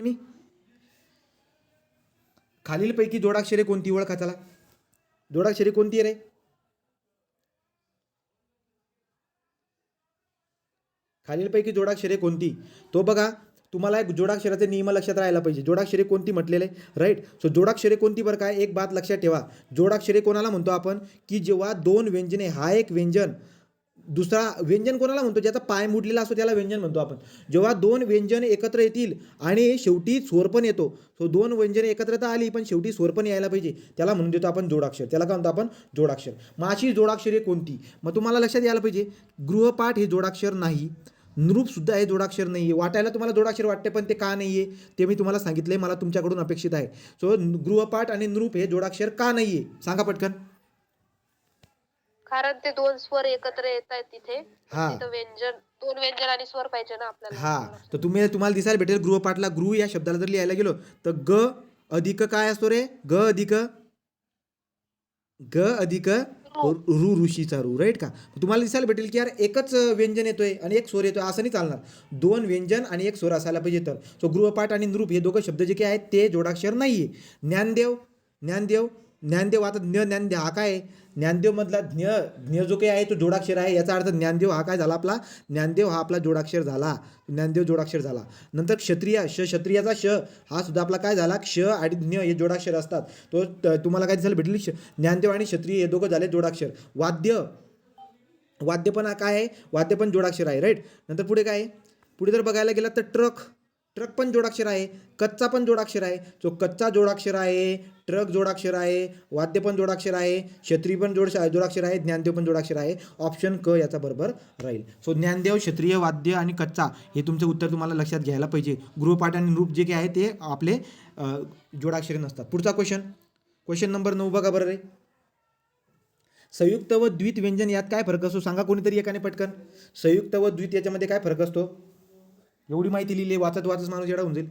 मी खालीलपैकी जोडाक्षरे कोणती ओळखा त्याला. जोडाक्षरे कोणती आहे रे. खालीलपैकी जोडाक्षरे कोणती. तो बघा तुम्हाला एक जोडाक्षराचे नियम लक्षात राहायला पाहिजे. जोडाक्षरे कोणती म्हटलेले राईट. सो जोडाक्षरे कोणती बरं काय एक बात लक्षात ठेवा. जोडाक्षरे कोणाला म्हणतो आपण की जेव्हा दोन व्यंजने हा एक व्यंजन दुसरा व्यंजन कोणाला म्हणतो ज्याचा पाय मुडलेला असतो त्याला व्यंजन म्हणतो आपण. जेव्हा दोन व्यंजन एकत्र येतील आणि शेवटी स्वर पण येतो. सो दोन व्यंजने एकत्र तर आली पण शेवटी स्वर पण यायला पाहिजे त्याला म्हणून देतो आपण जोडाक्षर. त्याला काय म्हणतो आपण जोडाक्षर. मग अशी जोडाक्षरे कोणती. मग तुम्हाला लक्षात यायला पाहिजे गृहपाठ हे जोडाक्षर नाही. नृप सुद्धा हे जोडाक्षर नाही आहे. वाटायला तुम्हाला जोडाक्षर वाटते पण ते का नाही आहे ते मी तुम्हाला सांगितले. मला तुमच्याकडून अपेक्षित आहे. सो गृहपाठ आणि नृप हे जोडाक्षर का नाही आहे सांगा पटकन. कारण ते दोन स्वर एकत्र येत आहेत तिथे. हा तिथं व्यंजन दोन व्यंजन आणि स्वर पाहिजे ना आपल्याला. हा तर तुम्हाला दिसायला भेटेल गृहपाठला गृह या शब्दाला जर लिहायला गेलो तर ग अधिक काय असतो रे. ग अधिक रू ऋषीचा रू राईट का. तुम्हाला दिसायला भेटेल की यार एकच व्यंजन येतोय आणि एक स्वर येतोय असं नाही चालणार. दोन व्यंजन आणि एक स्वर असायला पाहिजे तर. सो गृहपाठ आणि नृप हे दोघं शब्द जे काही आहेत ते जोडाक्षर नाहीये. ज्ञानदेव आता ज्ञानदेव हा काय ज्ञानदेव मधला ज्ञ जो काही आहे तो जोडाक्षर आहे. याचा अर्थ ज्ञानदेव हा काय झाला आपला. ज्ञानदेव हा आपला जोडाक्षर झाला. ज्ञानदेव जोडाक्षर झाला. नंतर क्षत्रिय क्षत्रियाचा श हा सुद्धा आपला काय झाला. क्ष आणि ज्ञ हे जोडाक्षर असतात. तो तुम्हाला काय दिसायला भेटली ज्ञानदेव आणि क्षत्रिय हे दोघं झाले जोडाक्षर. वाद्य पण काय आहे वाद्य पण जोडाक्षर आहे राईट. नंतर पुढे काय आहे पुढे जर बघायला गेलं तर ट्रक पण जोडाक्षर आहे. कच्चा पण जोडाक्षर आहे. जो कच्चा जोडाक्षर आहे ट्रक जोडाक्षर आहे वाद्य पण जोडाक्षर आहे क्षत्रिय पण जोडाक्षर आहे ज्ञानदेव पण जोडाक्षर आहे. ऑप्शन क याचा बरोबर राहील. सो ज्ञानदेव क्षत्रिय वाद्य आणि कच्चा हे तुमचं उत्तर तुम्हाला लक्षात घ्यायला पाहिजे. गृहपाठ आणि नृप जे काही आहे ते आपले जोडाक्षरे नसतात. पुढचा क्वेश्चन नंबर 9 बघा बरं रे. संयुक्त व द्वित व्यंजन यात काय फरक असतो सांगा कोणीतरी एकाने पटकन. संयुक्त व द्वित याच्यामध्ये काय फरक असतो. एवढी माहिती लिहिली वाचत माणूस येडा होऊन जाईल.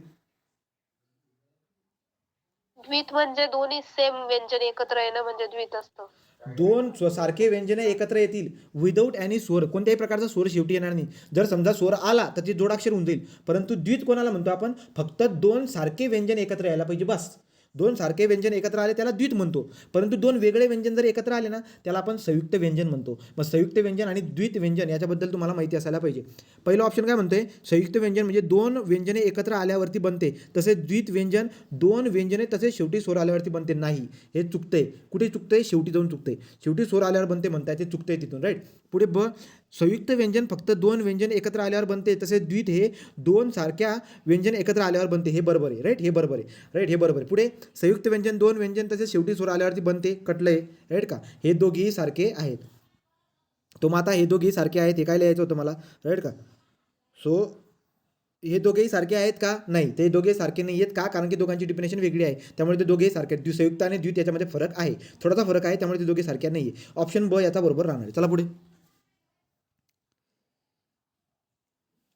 द्वित म्हणजे दोन्ही सेम व्यंजन एकत्र येणं म्हणजे द्वित असतं. दोन सारखे व्यंजने एकत्र येतील विदाऊट एनी स्वर. कोणत्याही प्रकारचा स्वर शेवटी येणार नाही. जर समजा स्वर आला तर ते जोडाक्षर होऊन जाईल. परंतु द्वित कोणाला म्हणतो आपण फक्त दोन सारखे व्यंजन एकत्र यायला पाहिजे बस. दोन सारखे व्यंजन एकत्र आले त्याला द्वित म्हणतो. परंतु दोन वेगळे व्यंजन जर एकत्र आले ना त्याला आपण संयुक्त व्यंजन म्हणतो. मग संयुक्त व्यंजन आणि द्वित व्यंजन याच्याबद्दल तुम्हाला माहिती असायला पाहिजे. पहिलं ऑप्शन काय म्हणतोय संयुक्त व्यंजन म्हणजे दोन व्यंजने एकत्र आल्यावरती बनते. तसेच द्वित व्यंजन दोन व्यंजने तसेच शेवटी स्वर आल्यावरती बनते. नाही हे चुकतंय. कुठे चुकतंय शेवटी जाऊन चुकतंय. शेवटी स्वर आल्यावर बनते म्हणताय ते चुकतंय तिथून राईट. पुढे संयुक्त व्यंजन फक्त दोन व्यंजन एकत्र आल्यावर बनते. तसेच द्वित हे दोन सारख्या व्यंजन एकत्र आल्यावर बनते. हे बरोबर आहे राईट. हे बरोबर आहे राईट. हे बरोबर आहे. पुढे संयुक्त व्यंजन दोन व्यंजन तसेच शेवटी स्वर आल्यावरती बनते कटलंय राईट का. हे दोघेही सारखे आहेत. तो मग आता हे दोघेही सारखे आहेत हे काय लिहायचं होतं मला राईट का. सो हे दोघेही सारखे आहेत का नाही ते दोघे सारखे नाही आहेत का कारण की दोघांची डिफिनेशन वेगळी आहे त्यामुळे ते दोघेही सारखे आहेत. संयुक्त आणि द्वित याच्यामध्ये फरक आहे थोडासा फरक आहे त्यामुळे ते दोघे सारखे नाही आहे. ऑप्शन ब याचा बरोबर राहणार आहे. चला पुढे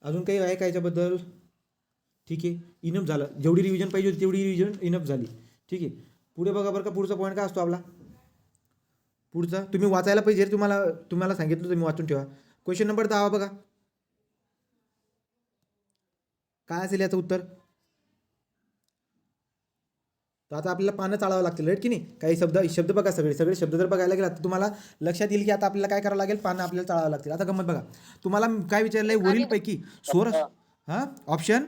अजून काही आहे का याच्याबद्दल. ठीक आहे इनफ झालं. जेवढी रिव्हिजन पाहिजे होती तेवढी रिव्हिजन इनफ झाली. ठीक आहे पुढे बघा बरं का. पुढचा पॉईंट काय असतो आपला. पुढचा तुम्ही वाचायला पाहिजे. तुम्हाला सांगितलं तुम्ही वाचून ठेवा. क्वेश्चन नंबर 10 बघा काय असेल याचं उत्तर. तर आता आपल्याला पानं चाळावं लागतील राईट की नाही. काही शब्द बघा सगळे शब्द जर बघायला गेला तर तुम्हाला लक्षात येईल की आता आपल्याला काय करावं लागेल. पानं आपल्याला चाळावं लागतील. आता गंमत बघा तुम्हाला काय विचारलंय वरीलपैकी स्वर हा ऑप्शन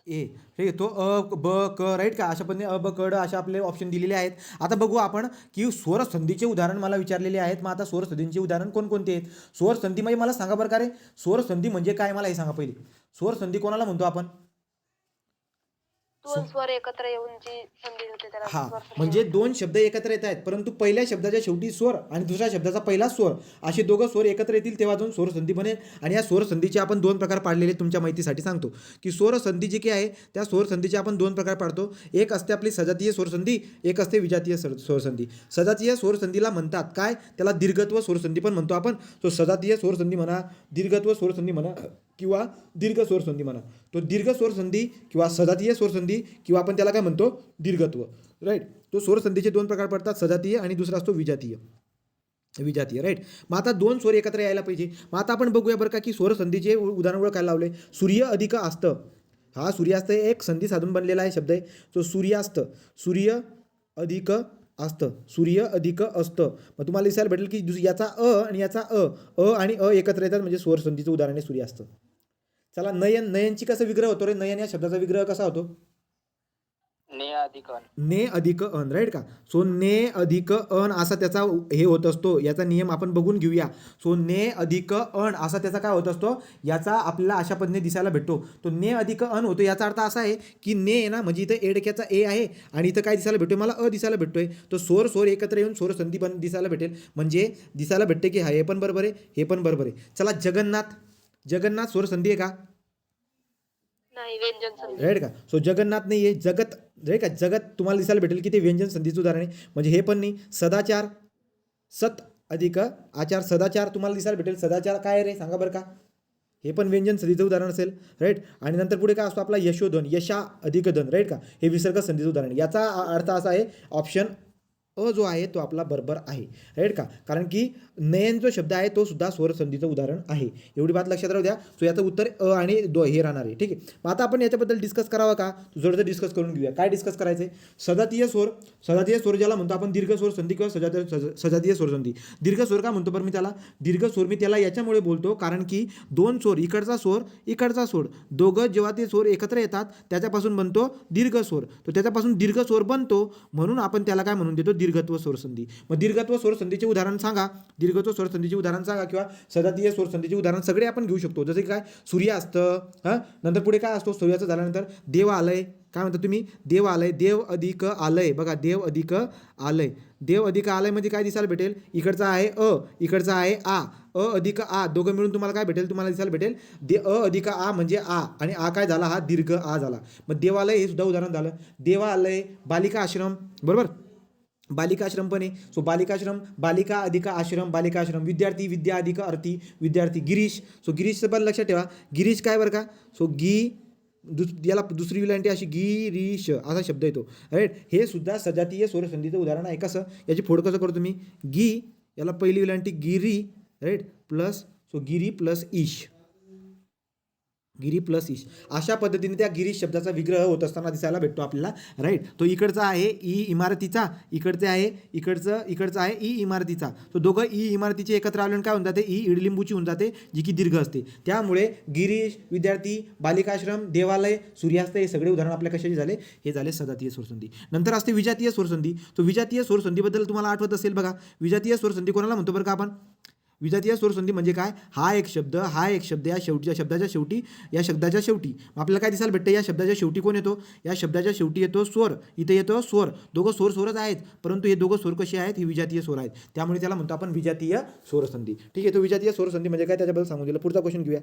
ए ठीक आहे. तो अ ब क राईट का अशा पद्धतीने अ ब क ड असे आपले ऑप्शन दिलेले आहेत. आता बघू आपण की स्वर संधीचे उदाहरण मला विचारलेले आहेत. मग आता स्वर संधीचे उदाहरण कोणकोणते आहेत. स्वर संधी म्हणजे मला सांगा बरं का रे. स्वर संधी म्हणजे काय मला हे सांगा पहिले. स्वर संधी कोणाला म्हणतो आपण. दोन स्वर एकत्र येऊन जी संधी होते त्याला हा स्वर संधी म्हणजे दोन शब्द एकत्र येत आहेत परंतु पहिल्या शब्दाच्या शेवटी स्वर आणि दुसऱ्या शब्दाचा पहिला स्वर असे दोघं स्वर एकत्र येतील तेव्हा दोन स्वर संधी बनेल. आणि या स्वर संधीचे आपण दोन प्रकार पाडलेले तुमच्या माहितीसाठी सांगतो की स्वर संधी जी काही आहे त्या स्वर संधीचे आपण दोन प्रकार पाडतो. एक असते आपली सजातीय स्वरसंधी एक असते विजातीय स्वरसंधी. सजातीय स्वरसंधीला म्हणतात काय त्याला दीर्घत्व स्वरसंधी पण म्हणतो आपण. तो सजातीय स्वरसंधी म्हणा दीर्घत्व स्वरसंधी म्हणा किंवा दीर्घ स्वरसंधी म्हणा. तो दीर्घ स्वरसंधी किंवा सजातीय स्वरसंधी किंवा आपण त्याला काय म्हणतो दीर्घत्व राईट. तो स्वरसंधीचे दोन प्रकार पडतात सजातीय आणि दुसरा असतो विजातीय. विजातीय, राईट. मग आता दोन स्वर एकत्र यायला पाहिजे. मग आता आपण बघूया बरं का की स्वर संधीचे उदाहरण काय लावले. सूर्य अधिक अस्त, हा सूर्यास्त एक संधी साधून बनलेला आहे शब्द आहे. तो सूर्यास्त, सूर्य अधिक अस्त, सूर्य अधिक अस्त. मग तुम्हाला दिसायला भेटेल की याचा अ आणि याचा अ आणि अ एकत्र येतात म्हणजे स्वर संधीचं उदाहरण आहे सूर्यास्त. चला, नयन, नयनची कसं विग्रह होतो रे, नयन या शब्दाचा विग्रह कसा होतो. ने अधिक अन. ने अधिक अन, राईट का. सो ने अधिक अन असा त्याचा हे होत असतो. याचा नियम आपण बघून घेऊया. सो ने अधिक अन असा त्याचा काय होत असतो, याचा आपल्याला अशा पद्धतीने दिसायला भेटतो. तो ने अधिक अन होतो. याचा अर्थ असा आहे की ने आहे ना, म्हणजे इथं एडक्याचा ए आहे आणि इथं काय दिसायला भेटतोय, मला अ दिसायला भेटतोय. तो स्वर एकत्र येऊन स्वर संधी पण दिसायला भेटेल. म्हणजे दिसायला भेटते की हा हे पण बरोबर आहे, हे पण बरोबर आहे. चला, जगन्नाथ, जगन्नाथ स्वर संधी आहे का. नाही, व्यंजन संधी. राईट का. सो जगन्नाथ नाही आहे, जगत, राईट का. जगत तुम्हाला दिसायला भेटेल की ते व्यंजन संधीचं उदाहरण आहे. म्हणजे हे पण नाही. सदाचार, सत अधिक आचार, सदाचार तुम्हाला दिसायला भेटेल. सदाचार काय रे सांगा बरं का. हे पण व्यंजन संधीचं उदाहरण असेल, राईट. आणि नंतर पुढे काय असतो आपला यशोधन, यशा अधिक धन, राईट का. हे विसर्ग संधीचं उदाहरण. याचा अर्थ असा आहे ऑप्शन अ जो आहे तो आपला बरोबर आहे, राईट का. कारण की नयन जो शब्द आहे तो सुद्धा स्वर संधीचं उदाहरण आहे. एवढी बात लक्षात राहू द्या. सो याचं उत्तर अ आणि हे राहणार आहे, ठीक आहे. मग आता आपण याच्याबद्दल डिस्कस करावं का, थोडंसं डिस्कस करून घेऊया. काय डिस्कस करायचं आहे. सजातीय स्वर, सजातीय स्वर ज्याला म्हणतो आपण दीर्घ स्वर संधी किंवा सजातीय स्वर संधी. दीर्घ स्वर का म्हणतो बरं मी त्याला. दीर्घ स्वर मी त्याला याच्यामुळे बोलतो कारण की दोन स्वर, इकडचा स्वर इकडचा स्वर, दोघं जेव्हा ते स्वर एकत्र येतात त्याच्यापासून बनतो दीर्घ स्वर. तो त्याच्यापासून दीर्घ स्वर बनतो म्हणून आपण त्याला काय म्हणून देतो, दीर्घत्व स्वर संधी. मग दीर्घत्व स्वर संधीचे उदाहरण सांगा, दीर्घत्व स्वर संधीचे उदाहरण सांगा किंवा सजातीय स्वर संधीचे उदाहरण सगळे आपण घेऊ शकतो. जसे की काय, सूर्यास्त, नंतर पुढे काय असतो, सूर्याचं झाल्यानंतर देवालय. काय म्हणता तुम्ही, देवालय, देव अधिक आलय. बघा, देव अधिक आलय, देव अधिक आलय मध्ये काय दिसायला भेटेल, इकडचा आहे अ, इकडचा आहे आ, अ अधिक आ, दोघं मिळून तुम्हाला काय भेटेल, तुम्हाला दिसायला भेटेल अ अधिक आ म्हणजे आ, आणि आ काय झाला, हा दीर्घ आ झाला. मग देवालय हे सुद्धा उदाहरण झालं. देवालय, बालिका आश्रम, बरोबर, बालिका आश्रम पण आहे. सो बालिका आश्रम, बालिका अधिक आश्रम, बालिका आश्रम. विद्यार्थी, विद्या अधिक अर्थी, विद्यार्थी. गिरीश, सो गिरीशचं पण लक्षात ठेवा. गिरीश काय बरं का. सो याला दुसरी विलांटी अशी गिरीश असा शब्द येतो, राईट. हे सुद्धा सजातीय स्वर संधीचं उदाहरण आहे. कसं, याची फोड कसं करतो तुम्ही, गी, याला पहिली विलांटी गिरी, राईट, प्लस, सो गिरी प्लस ईश, गिरी प्लस ईश. अशा पद्धतीने त्या गिरीश शब्दाचा विग्रह होत असताना दिसायला भेटतो आपल्याला, राईट. तो इकडचा आहे ई इमारतीचा, इकडचे आहे इकडचं आहे ई इमारतीचा. तो दोघं ई इमारतीचे एकत्र आल्यानं काय होऊन जाते, ई इडलिंबूची होऊन जाते, जी की दीर्घ असते. त्यामुळे गिरीश, विद्यार्थी, बालिकाश्रम, देवालय, सूर्यास्त हे सगळे उदाहरण आपल्या कशाचे झाले, हे झाले सजातीय स्वरसंधी. नंतर असते विजातीय स्वरसंधी. तो विजातीय स्वरसंधीबद्दल तुम्हाला आठवत असेल बघा. विजातीय स्वरसंधी कोणाला म्हणतो बरं का आपण. विजातीय स्वरसंधी म्हणजे काय, हा एक शब्द या शेवटी, या शब्दाच्या शेवटी आपल्याला काय दिसायला भेटतं, या शब्दाच्या शेवटी कोण येतो, या शब्दाच्या शेवटी येतो स्वर, इथे येतो स्वर. दोघं स्वरच आहेत, परंतु हे दोघं स्वर कसे आहेत, ही विजातीय स्वर आहेत. त्यामुळे त्याला म्हणतो आपण विजातीय स्वरसंधी, ठीक आहे. तो विजातीय स्वरसंधी म्हणजे काय त्याच्याबद्दल सांगून दिलं. पुढचा क्वेश्चन घेऊया.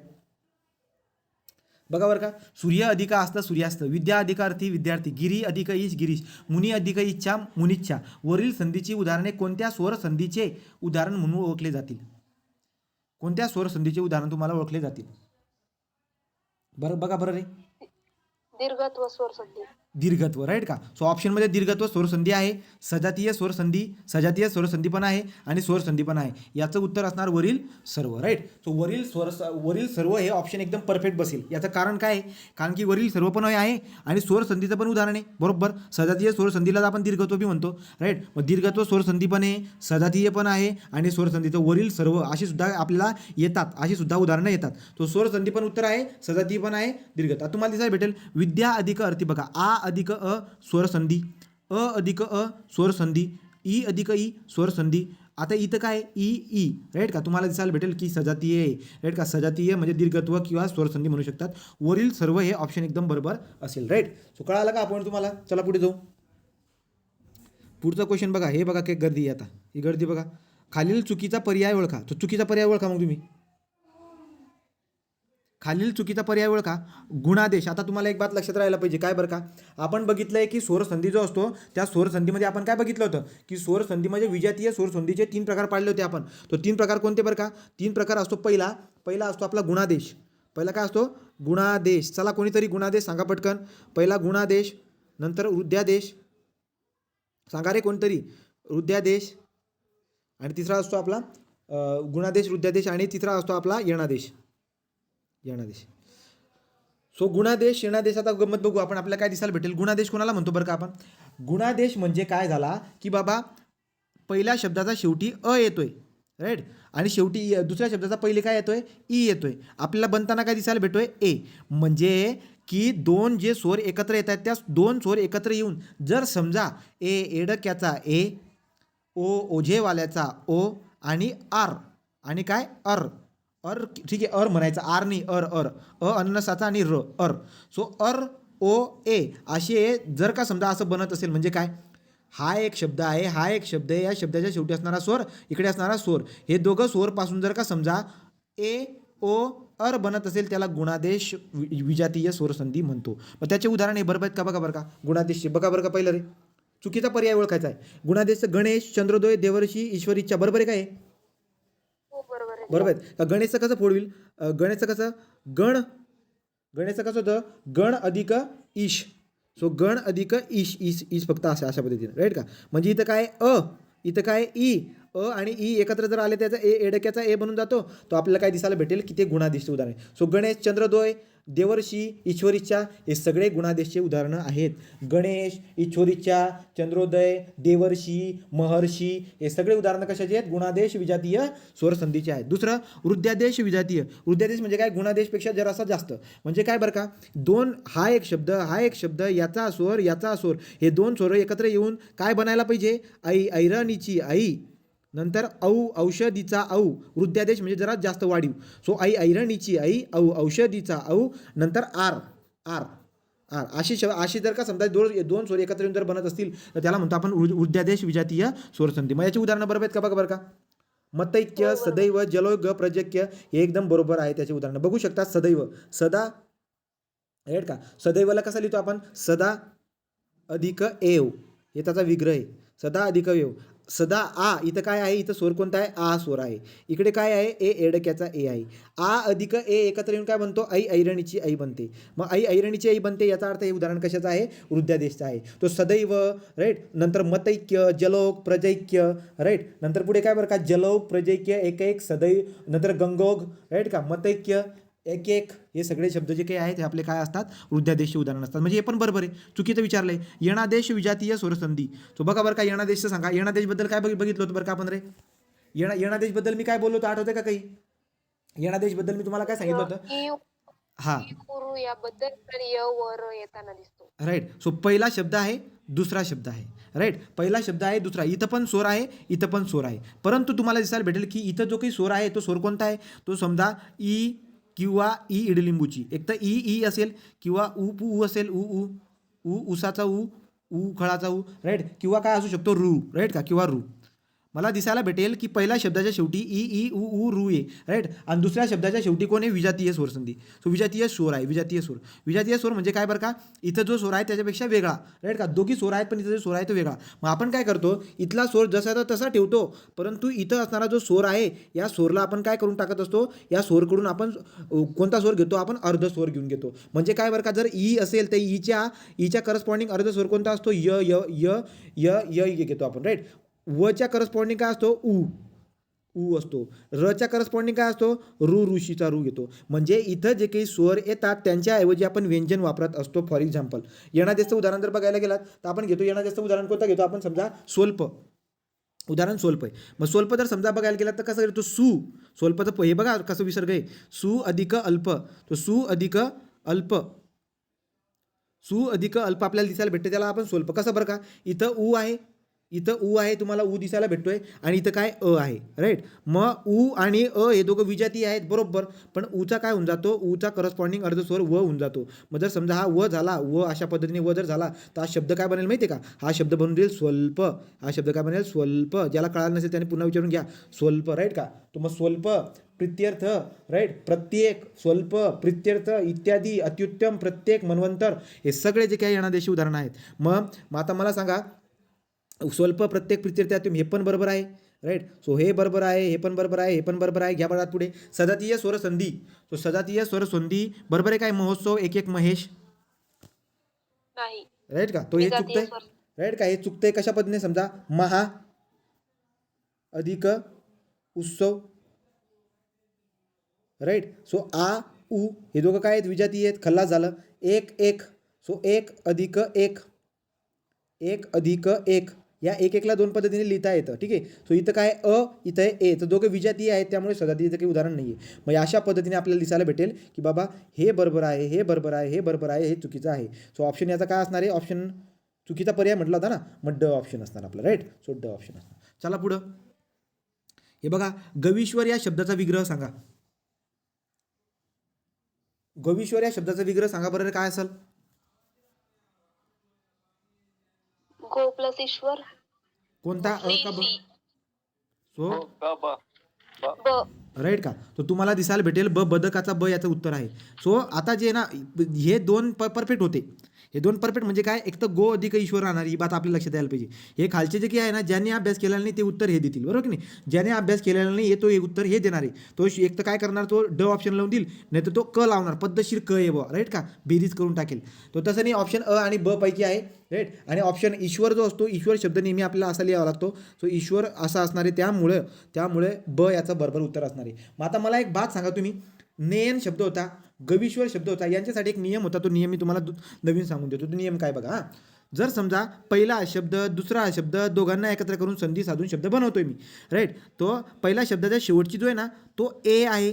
बघा बरं का. सूर्य अधिक असता सूर्यास्त, विद्या अधिक अर्थी विद्यार्थी, गिरी अधिक ईश गिरीश, मुनी अधिक इच्छा मुनिच्छा. वरील संधीची उदाहरणे कोणत्या स्वर संधीचे उदाहरण म्हणून ओळखले जातील. कोणत्या स्वर संधीचे उदाहरण तुम्हाला ओळखले जातील. बरं बघा बरं रे. दीर्घत्व स्वर संधी. दीर्घत्व, राईट का. सो ऑप्शनमध्ये दीर्घत्व स्वरसंधी आहे, सजातीय स्वरसंधी पण आहे आणि स्वरसंधी पण आहे. याचं उत्तर असणार वरील सर्व, राईट. सो वरील सर्व हे ऑप्शन एकदम परफेक्ट बसेल. याचं कारण काय आहे, कारण की वरील सर्व पण आहे आणि स्वरसंधीचं पण उदाहरण आहे, बरोबर. सजातीय स्वरसंधीला आपण दीर्घत्व बी म्हणतो, राईट. मग दीर्घत्व स्वरसंधी पण आहे, सजातीय पण आहे आणि स्वरसंधीचं वरील सर्व अशी सुद्धा आपल्याला येतात, अशी सुद्धा उदाहरणं येतात. तो स्वरसंधी पण उत्तर आहे, सजातीय पण आहे, दीर्घत्व. तुम्हाला दिसायला भेटेल विद्या अधिक अर्थी. बघा, आ अधिक अ स्वरसंधी, अ अधिक अ स्वरसंधी, ई अधिक ई स्वरसंधी. आता इथं काय ई, राईट का. तुम्हाला दिसायला भेटेल की सजातीय, राईट का. सजातीय म्हणजे दीर्घत्व किंवा स्वरसंधी म्हणू शकतात. वरील सर्व हे ऑप्शन एकदम बरोबर असेल, राईट. सो कळालं का आपण तुम्हाला. चला पुढे जाऊ. पुढचा क्वेश्चन बघा. हे बघा काही गर्दी आता, ही गर्दी बघा. खालील चुकीचा पर्याय ओळखा. तो चुकीचा पर्याय ओळखा मग तुम्ही. खालील चुकीचा पर्याय ओळखा. गुणादेश. आता तुम्हाला एक बात लक्षात राहायला पाहिजे. काय बरं का, आपण बघितलंय की स्वरसंधी जो असतो त्या स्वरसंधीमध्ये आपण काय बघितलं होतं की स्वरसंधी म्हणजे विजातीय स्वरसंधीचे 3 प्रकार पाडले होते आपण. तो 3 प्रकार कोणते बरं का. 3 प्रकार असतो. पहिला असतो आपला गुणादेश. पहिला काय असतो, गुणादेश. चला कोणीतरी गुणादेश सांगा पटकन. पहिला गुणादेश, नंतर वृद्ध्यादेश. सांगा रे कोणतरी. वृद्ध्यादेश, आणि तिसरा असतो आपला गुणादेश, वृद्धादेश आणि तिसरा असतो आपला यणादेश. सो गुणादेश, यणादेश, आता गंमत बघू आपण, आपल्याला काय दिसायला भेटेल. गुणादेश कोणाला म्हणतो बरं का आपण. गुणादेश म्हणजे काय झाला की बाबा पहिल्या शब्दाचा शेवटी अ येतोय, राईट, आणि शेवटी दुसऱ्या शब्दाचा पहिले काय येतोय, ई येतोय. आपल्याला बनताना काय दिसायला भेटतोय, ए. म्हणजे की दोन जे स्वर एकत्र येत आहेत त्या दोन स्वर एकत्र येऊन जर समजा ए एडक्याचा ए, ओ ओझेवाल्याचा ओ आणि आर आणि काय अर, ठीक आहे, अर म्हणायचं, आर नाही, अर अननसाचा आणि र, अर. सो अर ओ ए असे जर का समजा असं बनत असेल म्हणजे काय, हा एक शब्द आहे, हा एक शब्द आहे, या शब्दाच्या शेवटी असणारा स्वर, इकडे असणारा स्वर, हे दोघं स्वर पासून जर का समजा ए ओ अर बनत असेल त्याला गुणादेश विजातीय स्वरसंधी म्हणतो. मग त्याचे उदाहरण हे बरोबर आहेत का, बघा बरं का. गुणादेशचे बघा बरं का. पहिलं रे चुकीचा पर्याय ओळखायचा आहे. गुणादेशचं गणेश, चंद्रोदय, देवर्षी, ईश्वर इच्छा, बरोबर आहे काय. हो बरोबर आहे. बरोबर आहे. गणेशचं कसं फोडविल, गणेशचं कसं गणेशचं कसं होतं, गण अधिक ईश. सो गण अधिक ईश फक्त अशा पद्धतीने, राईट का. म्हणजे इथं काय इथं काय ई, आणि ई एकत्र जर आले त्याचा एडक्याचा ए बनून जातो, तो आपल्याला काय दिसायला भेटेल की ते गुणादेशचे उदाहरण आहे. सो गणेश, चंद्रोदय, देवर्षी, ईश्वरीच्या हे सगळे गुणादेशचे उदाहरणं आहेत. गणेश, ईश्वरीच्या, चंद्रोदय, देवर्षी, महर्षी हे सगळे उदाहरणं कशाचे आहेत, गुणादेश विजातीय स्वरसंधीचे आहेत. दुसरं वृद्धादेश विजातीय. वृद्धादेश म्हणजे काय, गुणादेशपेक्षा जरासा जास्त. म्हणजे काय बरं का, दोन हा एक शब्द याचा स्वर हे दोन स्वर एकत्र येऊन काय बनायला पाहिजे, आई, ऐरणीची आई, नंतर औषधीचा औ. वृद्धादेश म्हणजे जरा जास्त वाढीव. सो आई, ऐरणीची आई, औषधीचा औ, नंतर आर. अशी जर का समजा दोन स्वर एकत्र येऊन जर बनत असतील तर त्याला म्हणतो आपण वृद्धादेश विजातीय स्वरसंधी. मग याची उदाहरणं बरोबर आहेत का, बघा बरं का. मतैक्य, सदैव, जलोग, प्रजक्य हे एकदम बरोबर आहे. त्याची उदाहरणं बघू शकता. सदैव, सदा, राईट का. सदैवला कसा लिहितो आपण, सदा अधिक एव, हे त्याचा विग्रह आहे. सदा अधिक एव. सदा आ, इथं काय आहे, इथं स्वर कोणता आहे, आ स्वर आहे. इकडे काय आहे, ए एडक्याचा ए आहे. आ अधिक ए एकत्र येऊन काय बनतो, आई ऐरणीची आई बनते. मग आई ऐरणीची आई बनते याचा अर्थ हे उदाहरण कशाचं आहे, वृद्धादेशचं आहे. तो सदैव, राईट, नंतर मतैक्य, जलोग, प्रजैक्य, राईट, नंतर पुढे काय बरं का, जलोग, प्रजैक्य, एक सदैव, नंतर गंगोग, राईट का, मतैक्य, एक हे सगळे शब्द जे काही आहेत हे आपले काय असतात, वृद्धादेशचे उदाहरण असतात. म्हणजे हे पण बरोबर आहे. चुकीचं विचारलंय. यणादेश विजातीय स्वरसंधी. तो बघा बरं का, यणादेशचं सांगा. यणादेशबद्दल काय बघितलं होतं बरं का आपण रे. यणादेशबद्दल मी काय बोललो होतो, आठवतंय का काही. यणादेशबद्दल मी तुम्हाला काय सांगितलं होतं, हा याबद्दल य वर येताना दिसतो, राईट. सो पहिला शब्द आहे, दुसरा शब्द आहे, राईट. पहिला शब्द आहे, दुसरा, इथं पण स्वर आहे, इथं पण स्वर आहे. परंतु तुम्हाला दिसायला भेटेल की इथं जो काही स्वर आहे तो स्वर कोणता आहे, तो समजा ई किंवा ई इडलिंबूची. एक तर ई असेल किंवा ऊ असेल, उसाचा ऊ खळाचा ऊ, राईट, किंवा काय असू शकतो, रू, राईट का, किंवा रू. मला दिसायला भेटेल की पहिल्या शब्दाच्या शेवटी ई ऊ रू आहे, राईट, आणि दुसऱ्या शब्दाच्या शेवटी कोण आहे, विजातीय स्वरसंधी. सो विजातीय स्वर आहे. विजातीय स्वर म्हणजे काय बरं का, इथं जो स्वर आहे त्याच्यापेक्षा वेगळा, राईट का. दोघी स्वर आहेत पण इथं जो स्वर आहे तो वेगळा. मग आपण काय करतो, इथला स्वर जसा तसा ठेवतो, परंतु इथं असणारा जो स्वर आहे या स्वरला आपण काय करून टाकत असतो, या स्वरकडून आपण कोणता स्वर घेतो, आपण अर्ध स्वर घेऊन घेतो. म्हणजे काय बरं का, जर ई असेल तर ईच्या करस्पॉन्डिंग अर्ध स्वर कोणता असतो, य घेतो आपण, राईट. वच्या करस्पॉन्डिंग काय असतो, ऊ असतो. रच्या करस्पॉन्डिंग काय असतो, ऋषीचा रू घेतो. म्हणजे इथं जे काही स्वर येतात त्यांच्याऐवजी आपण व्यंजन वापरत असतो. फॉर एक्झाम्पल यणादेशचं उदाहरण जर बघायला गेलात तर आपण घेतो, यणादेशचं उदाहरण कोणतं घेतो आपण, समजा स्वल्प. उदाहरण स्वल्प आहे. मग स्वल्प जर समजा बघायला गेलात तर कसं घेतो, स्वल्पचं हे बघा कसं विसर्ग आहे, सु अधिक अल्प. तो सु अधिक अल्प आपल्याला दिसायला भेटते, त्याला आपण स्वल्प. कसं बरं का, इथं ऊ आहे, तुम्हाला ऊ दिसायला भेटतोय, आणि इथं काय आहे, राईट. मग ऊ आणि हे दोघं विजाती आहेत बरोबर, पण ऊचा काय होऊन जातो, ऊचा करस्पॉन्डिंग अर्ध स्वर व होऊन जातो. मग जर समजा हा व झाला, अशा पद्धतीने व जर झाला तर हा शब्द काय बनेल माहिती आहे का, हा शब्द बनून देईल स्वल्प. हा शब्द काय बनेल, स्वल्प. ज्याला कळालं नसेल त्याने पुन्हा विचारून घ्या, स्वल्प, राईट का. तो मग स्वल्प, प्रित्यर्थ, राईट, प्रत्येक, स्वल्प, प्रित्यर्थ इत्यादी, अत्युत्तम, प्रत्येक, मनवंतर, हे सगळे जे काही यणादेशी उदाहरणं आहेत. मग आता मला सांगा, स्वल्प, प्रत्येक, प्रित्यर्थ, हे पण बरोबर आहे, राईट. सो हे बरोबर आहे, हे पण बरोबर आहे, हे पण बरोबर आहे. घ्या बघा पुढे, सजातीय स्वरसंधी. सो सजातीय स्वरसंधी बरोबर आहे काय, महोत्सव, एक महेश, नाही, राईट का. तो हे चुकतंय, राईट का, हे चुकतंय. कशा पद्धतीने, समजा महा अधिक उत्सव, राईट. सो आ उ हे दोघं काय आहेत, विजाती आहेत, खल्लास झालं. एक एक, सो एक अधिक एक, एक अधिक एक, या एक एकला दोन पद्धतीने लिहिता येतं. ठीक आहे. सो इथं काय इथं आहे ए, तर दोघं विजातीय आहेत, त्यामुळे सजातीचं काही उदाहरण नाही आहे. मग अशा पद्धतीने आपल्याला दिसायला भेटेल की बाबा हे बरोबर आहे, हे बरोबर आहे, हे बरोबर आहे, हे चुकीचं आहे. सो ऑप्शन याचा काय असणार आहे, ऑप्शन चुकीचा पर्याय म्हटला होता ना, मग ड ऑप्शन असणार आपला, राईट. सो ड ऑप्शन असणार. चला पुढं. हे बघा, गवीश्वर या शब्दाचा विग्रह सांगा. गवीश्वर या शब्दाचा विग्रह सांगा बरं, काय असेल. गो प्लस ईश्वर. कोणता, अ का ब. सो ब ब ब ब. राईट का. तो तुम्हाला दिसायला भेटेल ब, बदकाचा ब याचं उत्तर आहे. सो आता जे ना हे दोन परफेक्ट होते. हे दोन परफेक्ट म्हणजे काय, एक तर गो अधिक ईश्वर राहणार, ही बात आपल्याला लक्षात यायला पाहिजे. हे खालचे जे काही आहे ना, ज्यांनी अभ्यास केलेला नाही ते उत्तर हे देतील, बरोबर की नाही. ज्याने अभ्यास केलेला नाही तो हे उत्तर हे देणार आहे. तो एक तर काय करणार, तो ड ऑप्शन लावून देईल, नाही तर तो क लावणार, पद्धतशीर क आहे ब, राईट का, बेरीज करून टाकेल. तो तसं नाही, ऑप्शन अ आणि ब पैकी आहे, राईट. आणि ऑप्शन ईश्वर जो असतो, ईश्वर शब्द नेहमी आपल्याला असा लिहावा लागतो. सो ईश्वर असा असणार आहे, त्यामुळे ब याचं बरोबर उत्तर असणार आहे. मग आता मला एक बात सांगा तुम्ही, नेयन शब्द होता, गवीश्वर शब्द होता, यांच्यासाठी एक नियम होता. तो नियम मी तुम्हाला नवीन सांगून देतो. तो नियम काय बघा. हां, जर समजा पहिला शब्द दुसरा शब्द दोघांना एकत्र करून संधी साधून शब्द बनवतोय मी, राईट. तो पहिल्या शब्दाच्या शेवटची जो आहे ना, तो ए आहे.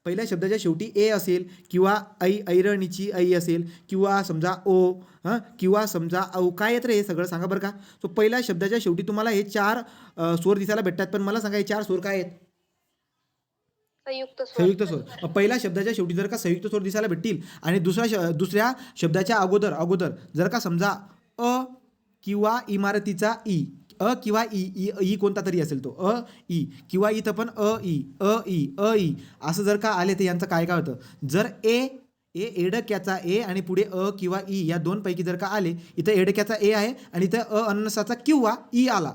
पहिल्या शब्दाच्या शेवटी ए असेल, किंवा ऐरणीची ऐ असेल, किंवा समजा ओ, किंवा समजा औ, काय येतं रे हे सगळं सांगा बरं का. सो पहिल्या शब्दाच्या शेवटी तुम्हाला हे चार स्वर दिसायला भेटतात, पण मला सांगा हे चार स्वर काय आहेत. संयुक्त स्वर. संयुक्त स्वर. मग पहिल्या शब्दाच्या शेवटी जर का संयुक्त स्वर दिसायला भेटतील, आणि दुसऱ्या शब्दाच्या अगोदर जर का समजा अ किंवा इमारतीचा ई, अ किंवा ई कोणता तरी असेल तो अ ई, किंवा इथं पण अ ई असं जर का आले, तर यांचं काय होतं, जर एडक्याचा ए आणि पुढे अ किंवा ई या दोन पैकी जर का आले, इथं एडक्याचा ए आहे आणि इथं अननसाचा किंवा ई आला,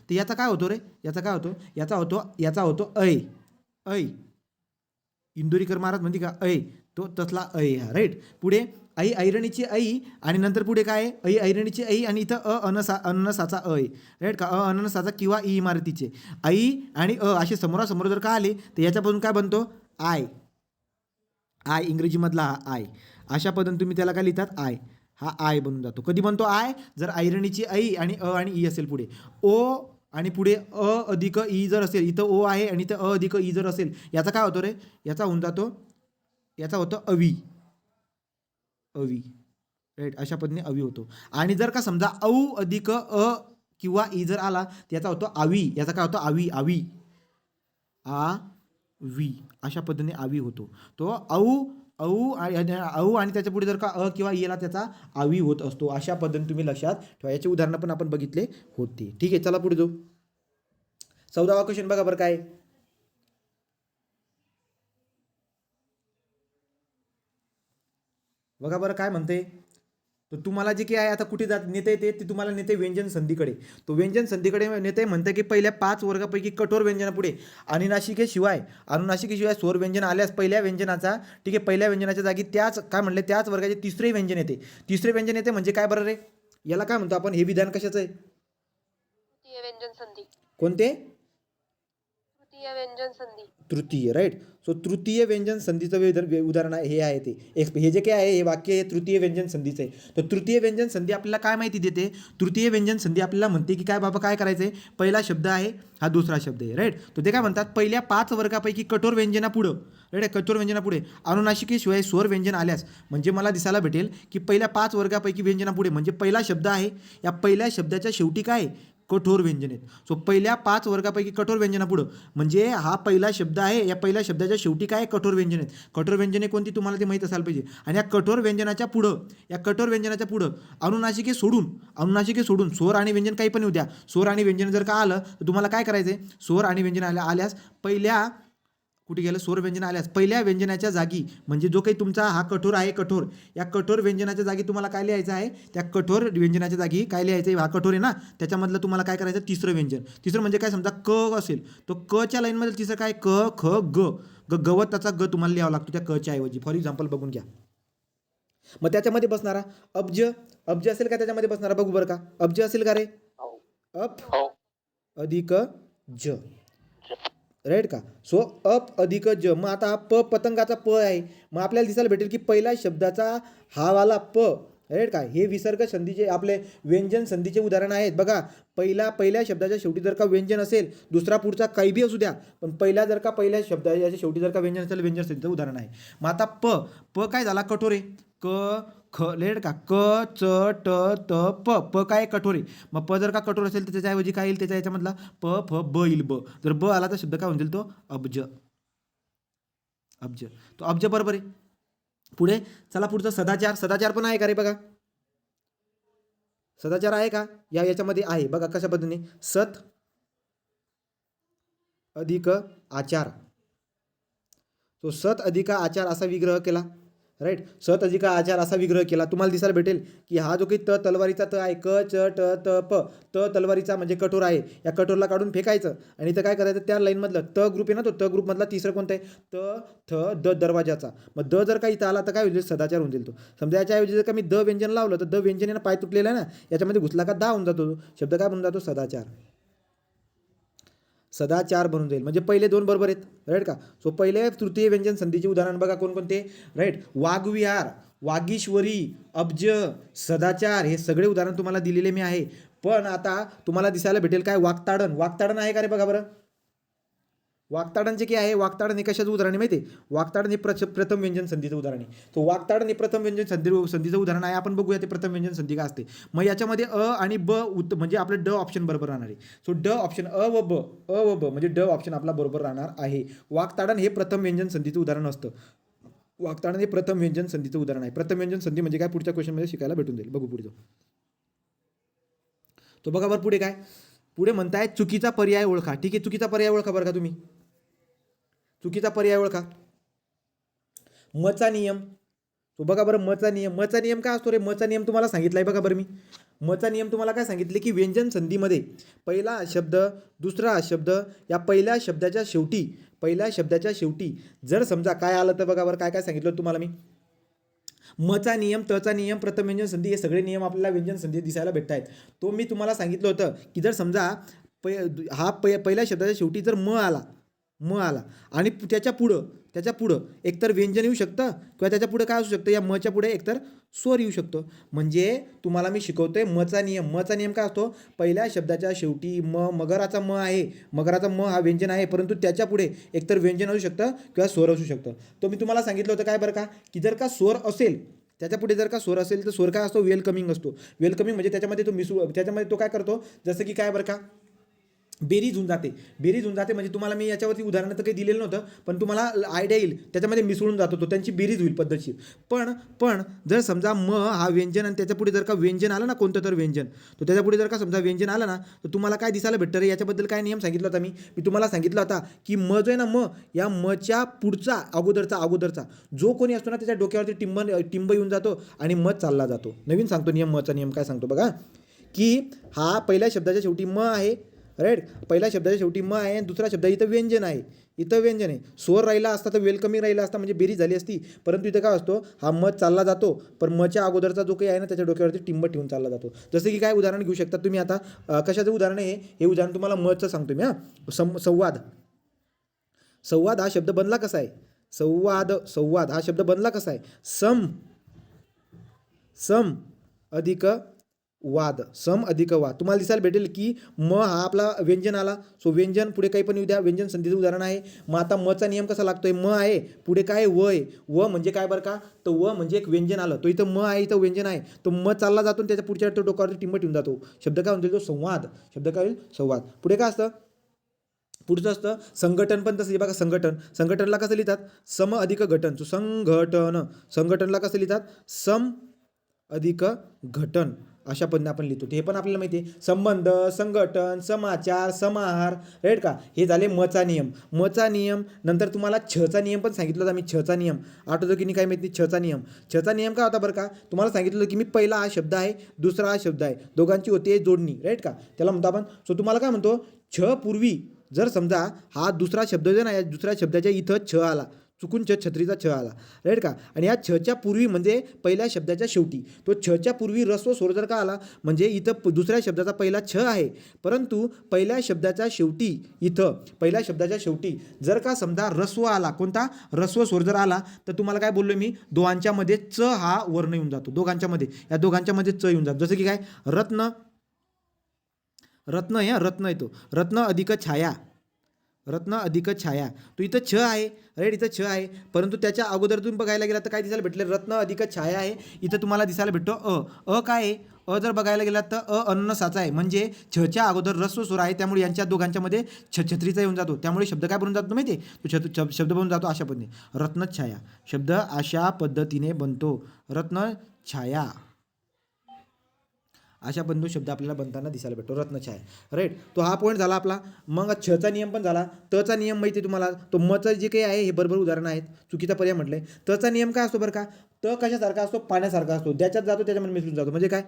तर याचा काय होतो रे, याचा होतो ऐ. इंदुरीकर महाराज म्हणते का ऐ, तो तसला ऐ हा, राईट. पुढे ऐरणीची ऐ, आणि नंतर पुढे काय आहे, ऐरणीची ऐ, आणि इथं अननसाचा ऐ, राईट का, अननसाचा किंवा ई इमारतीचे ऐ आणि असे समोरासमोर जर का आले, तर याच्यापासून काय बनतो, आय इंग्रजीमधला हा आय. अशा पद्धतीने तुम्ही त्याला काय लिहितात, आय. हा आय बनून जातो. कधी बनतो आय, जर ऐरणीची ऐ आणि अ आणि ई असेल, पुढे ओ आणि पुढे अ अधिक ई जर असेल, इथं ओ आहे आणि इथं अ अधिक ई जर असेल, याचा काय होतो रे, याचा होतो अवी, राईट. अशा पद्धतीने अवी होतो. आणि जर का समजा औ अधिक अ किंवा ई जर आला, त्याचा होतो आवी. याचा काय होतो, आवी. अशा पद्धतीने आवी होतो. तो औ आणि त्याच्या पुढे जर का अ किंवा ई ला, त्याचा आवी होत असतो. अशा पद्धतीने तुम्ही लक्षात ठेवा. याचे उदाहरणं पण आपण बघितले होते. ठीक आहे, चला पुढे जाऊ. 14वा क्वेश्चन बघा बरं काय. बघा बरं काय म्हणते. तर तुम्हाला जे काही आहे, आता कुठे नेते येते, ते तुम्हाला नेते व्यंजन संधीकडे. तो व्यंजन संधीकडे नेते म्हणते की पहिल्या 5 वर्गापैकी कठोर व्यंजनापुढे अनुनासिकेशिवाय स्वर व्यंजन आल्यास पहिल्या व्यंजनाचा, ठीक आहे, पहिल्या व्यंजनाच्या जागी त्याच वर्गाचे तिसरे व्यंजन येते. म्हणजे काय बरं रे, याला काय म्हणतो आपण, हे विधान कशाचं आहे, तृतीय व्यंजन संधी. कोणते, तृतीय व्यंजन संधी. तृतीय, राईट. सो तृतीय व्यंजन संधीचं उदाहरण आहे, हे आहे ते. हे जे काय आहे, हे वाक्य हे तृतीय व्यंजन संधीचं आहे. तर तृतीय व्यंजन संधी आपल्याला काय माहिती देते, तृतीय व्यंजन संधी आपल्याला म्हणते की काय बाबा, काय करायचं आहे, पहिला शब्द आहे, हा दुसरा शब्द आहे, राईट. तर ते काय म्हणतात, पहिल्या 5 वर्गापैकी कठोर व्यंजनापुढं, राईट, कठोर व्यंजनापुढे अनुनासिकेशिवाय स्वर व्यंजन आल्यास, म्हणजे मला दिसायला भेटेल की पहिल्या 5 वर्गापैकी व्यंजनापुढे, म्हणजे पहिला शब्द आहे, या पहिल्या शब्दाच्या शेवटी काय कठोर व्यंजन आहेत. सो पहिल्या 5 वर्गापैकी कठोर व्यंजनापुढं, म्हणजे हा पहिला शब्द आहे, या पहिल्या शब्दाच्या शेवटी काय कठोर व्यंजन आहेत. कठोर व्यंजने कोणती तुम्हाला ते माहीत असायला पाहिजे. आणि या कठोर व्यंजनाच्या पुढं अनुनासिके सोडून स्वर आणि व्यंजन काही पण येऊ द्या. स्वर आणि व्यंजन जर का आलं, तर तुम्हाला काय करायचं आहे, स्वर आणि व्यंजन आल्यास पहिल्या कुठे गेलं, स्वर व्यंजन आल्यास पहिल्या व्यंजनाच्या जागी, म्हणजे जो काही तुमचा हा कठोर आहे, या कठोर व्यंजनाच्या जागी तुम्हाला काय लिहायचं आहे, त्या कठोर व्यंजनाच्या जागी काय लिहायचं आहे, हा कठोर आहे ना, त्याच्यामधलं तुम्हाला काय करायचं, तिसरं व्यंजन. तिसरं म्हणजे काय, समजा क असेल, तो क च्या लाईनमध्ये तिसरं काय, क ख ग, गवताचा ग तुम्हाला लिहावा लागतो त्या क च्या ऐवजी. फॉर एक्झाम्पल बघून घ्या. मग त्याच्यामध्ये बसणारा अब्ज असेल का, त्याच्यामध्ये बसणारा बघू बरं का, अब्ज असेल का रे, अप अधिक ज, राईट का. सो अप अधिक ज. मग आता हा प पतंगाचा प आहे. मग आपल्याला दिसायला भेटेल की पहिल्या शब्दाचा हा वाला प, राईट का, हे विसर्ग संधीचे आपले व्यंजन संधीचे उदाहरण आहेत. बघा, पहिल्या शब्दाच्या शेवटी जर का व्यंजन असेल, दुसरा पुढचा काही बी असू द्या, पण पहिल्या शब्दाच्या शेवटी जर का व्यंजन असेल, व्यंजन संधीचं उदाहरण आहे. मग आता प काय झाला, कठोरे. क ख, लेट का, क च ट त प काय कठोरे. मग प जर का कठोर असेल तर त्याच्याऐवजी काय येईल, त्याच्या याच्यामधला प फ ब येईल. ब जर ब आला तर शब्द काय होऊन जाईल, तो अब्ज. तो अब्ज बरोबर आहे. पुढे चला, पुढचं सदाचार पण आहे का रे. बघा, सदाचार आहे का याच्यामध्ये आहे. बघा कशा पद्धतीने, सत अधिक आचार. तो सत अधिक आचार असा विग्रह केला, राईट. सत अधिक आचार असा विग्रह केला. तुम्हाला दिसायला भेटेल की हा जो काही तलवारीचा त आहे, क च ट त प, तलवारीचा म्हणजे कठोर आहे. या कठोरला काढून फेकायचं आणि इथं काय करायचं, त्या लाईनमधलं त ग्रुप आहे ना, तो त ग्रुपमधला तिसरं कोणतं आहे, त थ द दरवाजाचा. मग द जर का इथं आला तर काय होईल, सदाचार होऊन जाईल. तो समजा याच्याऐवजी जर का मी द व्यंजन लावलं तर द व्यंजन आहे ना, पाय तुटलेला आहे ना, याच्यामध्ये घुसला का दा होऊन जातो. शब्द काय बनून जातो, सदाचार बनून जाईल. म्हणजे पहिले दोन बरोबर आहेत, राईट का. सो पहिले तृतीय व्यंजन संधीचे उदाहरण बघा कोणकोणते, राईट. वाघविहार, वागीश्वरी, अब्ज, सदाचार, हे सगळे उदाहरण तुम्हाला दिलेले मी आहे. पण आता तुम्हाला दिसायला भेटेल काय, वागताडन आहे का रे. बघा बरं, वागताडनचे काय आहे, वागताडन हे कशाचं उदाहरण आहे माहिती आहे. वागताडन हे प्रथम व्यंजन संधीचं उदाहरण आहे. तो वागताडन हे प्रथम व्यंजन संधीचं उदाहरण आहे. आपण बघूया ते प्रथम व्यंजन संधी काय असते. मग याच्यामध्ये अ आणि ब म्हणजे आपलं ड ऑप्शन बरोबर राहणार आहे. सो ड ऑप्शन, अ व ब म्हणजे ड ऑप्शन आपला बरोबर राहणार आहे. वागताडन हे प्रथम व्यंजन संधीचं उदाहरण असतं. वागताडन हे प्रथम व्यंजन संधीचं उदाहरण आहे. प्रथम व्यंजन संधी म्हणजे काय, पुढच्या क्वेश्चनमध्ये शिकायला भेटून जाईल. बघू पुढे. तो बघा बरं पुढे काय, पुढे म्हणताय चुकीचा पर्याय ओळखा. ठीक आहे, चुकीचा पर्याय ओळखा बरं का तुम्ही. चुकीचा पर्याय ओळखा. मचा नियम. तो बघा बरं, मचा नियम काय असतो रे. मचा नियम तुम्हाला सांगितलाय बघा बरं मी. मचा नियम तुम्हाला काय सांगितले की व्यंजन संधीमध्ये पहिला शब्द, दुसरा शब्द, या पहिल्या शब्दाच्या शेवटी जर समजा काय आलं तर बघा बरं काय काय सांगितलं तुम्हाला मी. मचा नियम, तचा नियम, प्रथम व्यंजन संधी, हे सगळे नियम आपल्याला व्यंजन संधी दिसायला भेटत आहेत. तो मी तुम्हाला सांगितलं होतं की जर समजा पहिल्या शब्दाच्या शेवटी जर म आला आणि त्याच्या पुढं एकतर व्यंजन येऊ शकतं किंवा त्याच्या पुढे काय असू शकतं, या मच्या पुढे एकतर स्वर येऊ शकतो. म्हणजे तुम्हाला मी शिकवतोय मचा नियम काय असतो, पहिल्या शब्दाच्या शेवटी मगराचा म आहे, मगराचा म हा व्यंजन आहे, परंतु त्याच्या पुढे एकतर व्यंजन असू शकतं किंवा स्वर असू शकतं. तो मी तुम्हाला सांगितलं होतं काय बरं का, की जर का स्वर असेल, त्याच्या पुढे जर का स्वर असेल तर स्वर काय असतो, वेलकमिंग असतो. वेलकमिंग म्हणजे त्याच्यामध्ये तो काय करतो, जसं की काय बरं का, बेरीज होऊन जाते. म्हणजे तुम्हाला मी याच्यावरती उदाहरण तर काही दिलेलं नव्हतं, पण तुम्हाला आयडिया येईल, त्याच्यामध्ये मिसळून जातो तो, त्यांची बेरीज होईल पद्धतशीर. पण जर समजा म हा व्यंजन आणि त्याच्या पुढे जर का व्यंजन आलं ना, कोणतं तर व्यंजन, तर त्याच्या पुढे जर का समजा व्यंजन आलं ना, तर तुम्हाला काय दिसायला भेटतं रे. याच्याबद्दल काय नियम सांगितला होता मी तुम्हाला सांगितलं होता की म जो आहे ना, या मच्या पुढचा अगोदरचा जो कोणी असतो ना, त्याच्या डोक्यावरती टिंब येऊन जातो आणि म चालला जातो. नवीन सांगतो नियम, मचा नियम काय सांगतो बघा, की हा पहिल्या शब्दाच्या शेवटी म आहे, राईट. पहिल्या शब्दाच्या शेवटी म आहे आणि दुसरा शब्द इथं व्यंजन आहे. स्वर राहिला असता तर वेलकमिंग राहिला असता, म्हणजे बेरीज झाली असती. परंतु इथं काय असतो, हा म चालला जातो, पण मच्या अगोदरचा जो काही आहे ना, त्याच्या डोक्यावरती टिंब ठेवून चालला जातो. जसं की काय उदाहरण घेऊ शकता तुम्ही आता. कशाचं उदाहरण आहे हे उदाहरण तुम्हाला मचं सांगतो मी. संवाद हा शब्द बनला कसा आहे, संवाद हा शब्द बनला कसा आहे, सम अधिक वाद. तुम्हाला दिसायला भेटेल की म हा आपला व्यंजन आला. सो व्यंजन पुढे काही पण येऊ द्या, व्यंजन संधीचं उदाहरण आहे. मग आता मचा नियम कसा लागतोय, म आहे, पुढे काय व आहे. व म्हणजे काय बरं का, तर व म्हणजे एक व्यंजन आलं, तो इथं म आहे, इथं व्यंजन आहे, तो म चालला जातो आणि त्याच्या पुढच्या डोक्यावरती टिंब ठेवून जातो. शब्द काय म्हणतो, तो संवाद. शब्द काय होईल, संवाद. पुढे काय असतं, पुढचं असतं संघटन. पण तसं बघा, संघटनला कसं लिहितात, सम अधिक घटन. संघटनला कसं लिहितात, सम अधिक घटन, अशा पद्धतीने आपण लिहितो. हे पण आपल्याला माहिती आहे. संबंध, संघटन, समाचार, समाहार, राईट का, हे झाले मचा नियम. नंतर तुम्हाला छचा नियम पण सांगितलं होता मी. छचा नियम आठवतो की नाही काय माहिती. छचा नियम काय होता बरं का, तुम्हाला सांगितलं की मी पहिला हा शब्द आहे, दुसरा हा शब्द आहे, दोघांची होते जोडणी, राईट का, त्याला म्हणतो आपण. सो तुम्हाला काय म्हणतो, छ पूर्वी जर समजा हा दुसरा शब्द जो ना, या दुसऱ्या शब्दाच्या इथं छ आला, चुकून छत्रीचा छ आला, राईट का. आणि या छच्या पूर्वी म्हणजे पहिल्या शब्दाच्या शेवटी तो छच्या पूर्वी ऱ्हस्व स्वर जर का आला म्हणजे इथं दुसऱ्या शब्दाचा पहिला छ आहे, परंतु पहिल्या शब्दाच्या शेवटी पहिल्या शब्दाच्या शेवटी जर का समजा ऱ्हस्व आला, कोणता ऱ्हस्व स्वर जर आला तर तुम्हाला काय बोललो मी, दोघांच्या मध्ये च हा वर्ण येऊन जातो, दोघांच्या मध्ये च येऊन जातो. जसं की काय रत्न येतो, रत्न अधिक छाया, तो इथं छ आहे, राईट, इथं छ आहे, परंतु त्याच्या अगोदर तुम्ही बघायला गेला तर काय दिसायला भेटले, रत्न अधिक छाया आहे. इथं तुम्हाला दिसायला भेटतो काय आहे, जर बघायला गेला तर अनुनासाचा आहे, म्हणजे छच्या अगोदर ऱ्हस्व स्वर आहे, त्यामुळे यांच्या दोघांच्यामध्ये छत्रीचा येऊन जातो, त्यामुळे शब्द काय बनून जातो माहिती आहे, तो शब्द बनून जातो अशा पद्धतीने, रत्नछाया शब्द अशा पद्धतीने बनतो, रत्नछाया अशा बंधू शब्द आपल्याला बनताना दिसायला भेटतो, रत्नछाया, राईट. तो हा पॉईंट झाला आपला. मग छचा नियम पण झाला. तचा नियम माहिती आहे तुम्हाला, तो मचं जे काही आहे हे बरोबर उदाहरण आहेत, चुकीचा पर्याय म्हटलंय. तचा नियम काय असतो बरं का, त कशासारखा असतो, पाण्यासारखा असतो, ज्याच्यात जातो त्याच्यामध्ये मिसळून जातो. म्हणजे काय,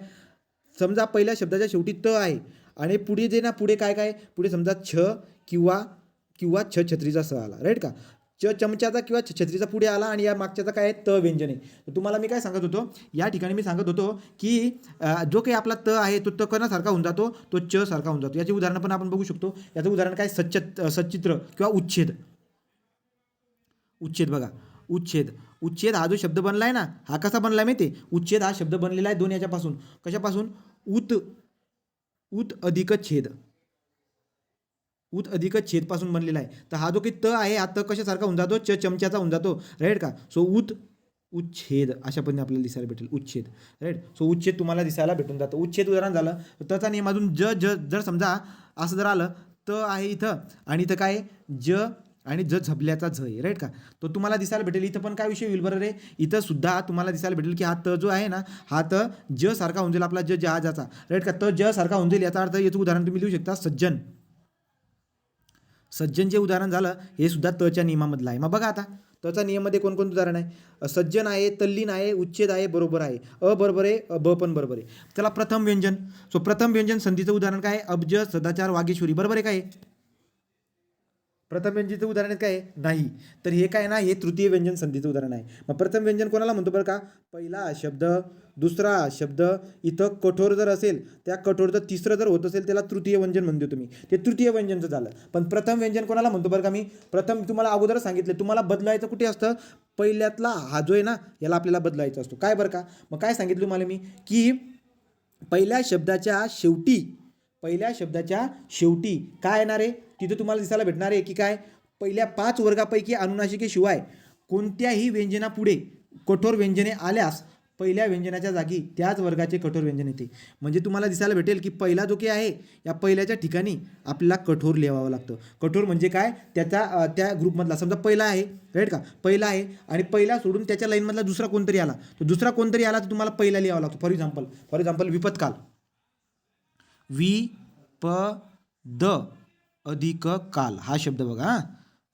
समजा पहिल्या शब्दाच्या शेवटी त आहे आणि पुढे जे ना पुढे काय पुढे समजा छ किंवा छत्रीचा स आला, राईट का, चमच्याचा किंवा छत्रीचा पुढे आला आणि या मागच्याचा काय आहे, त व्यंजन आहे. तुम्हाला मी काय सांगत होतो, या ठिकाणी मी सांगत होतो की जो काही आपला त आहे तो त कणासारखा होऊन जातो, तो च सारखा होऊन जातो. याची उदाहरणं पण आपण बघू शकतो. याचं उदाहरण काय, सच्चित्र किंवा उच्छेद बघा, उच्छेद हा जो शब्द बनला आहे ना, हा कसा बनला माहिती आहे, उच्छेद हा शब्द बनलेला आहे दोन याच्यापासून, कशापासून, उत अधिक छेद पासून बनलेला आहे. तर हा जो काही त आहे हा त कशासारखा होऊन जातो, चमच्याचा होऊन जातो, राईट का. सो उच्छेद अशा पद्धतीने आपल्याला दिसायला भेटेल, उच्छेद, राईट. सो उच्छेद तुम्हाला दिसायला भेटून जातं. उच्छेद उदाहरण झालं. तचा नियम अजून जर समजा असं जर आलं, त आहे इथं आणि इथं काय ज आणि झबल्याचा झ आहे, राईट का. तो तुम्हाला दिसायला भेटेल. इथं पण काय विषय होईल बरं रे, इथं सुद्धा तुम्हाला दिसायला भेटेल की हा त जो आहे ना, हा त ज सारखा होऊन जाईल आपला जहाजाचा, राईट का. त ज सारखा होऊन जाईल, याचा अर्थ याचं उदाहरण तुम्ही लिहू शकता, सज्जन जे उदाहरण झालं हे सुद्धा तच्या नियमामधलं आहे. मग बघा आता तचा नियममध्ये कोणकोणतं उदाहरण आहे, सज्जन आहे, तल्लीन आहे, उच्छेद आहे, बरोबर आहे, बरोबर आहे, ब पण बरोबर आहे. चला प्रथम व्यंजन. सो प्रथम व्यंजन संधीचं उदाहरण काय, अब्ज, सदाचार, वागेश्वरी, बरोबर आहे काय, प्रथम व्यंजनचं उदाहरण काय आहे, नाही. तर हे काय ना, हे तृतीय व्यंजन संधीचं उदाहरण आहे. मग प्रथम व्यंजन कोणाला म्हणतो बरं का, पहिला शब्द, दुसरा शब्द, इथं कठोर जर असेल, त्या कठोरचं तिसरं जर होत असेल त्याला तृतीय व्यंजन म्हणतो तुम्ही, ते तृतीय व्यंजनचं झालं. पण प्रथम व्यंजन कोणाला म्हणतो बरं का, मी प्रथम तुम्हाला अगोदर सांगितलं, तुम्हाला बदलायचं कुठे असतं, पहिल्यातला हा जो आहे ना याला आपल्याला बदलायचा असतो. काय बरं का, मग काय सांगितलं तुम्हाला मी की पहिल्या शब्दाच्या शेवटी काय येणार आहे, तिथं तुम्हाला दिसायला भेटणार आहे की काय, पहिल्या 5 वर्गापैकी अनुनासिकेशिवाय कोणत्याही व्यंजनापुढे कठोर व्यंजने आल्यास पहिल्या व्यंजनाच्या जागी त्याच वर्गाचे कठोर व्यंजन येते. म्हणजे तुम्हाला दिसायला भेटेल की पहिला जो काही आहे या पहिल्याच्या ठिकाणी आपल्याला कठोर लिहावं लागतं. कठोर म्हणजे काय, त्याचा त्या ग्रुपमधला समजा पहिला आहे, राईट का, पहिला आहे आणि पहिला सोडून त्याच्या लाईनमधला दुसरा कोणतरी आला, तो दुसरा कोणतरी आला तर तुम्हाला पहिला लिहावा लागतो. फॉर एक्झाम्पल विपदकाल, विपद अधिक काल हा शब्द बघा,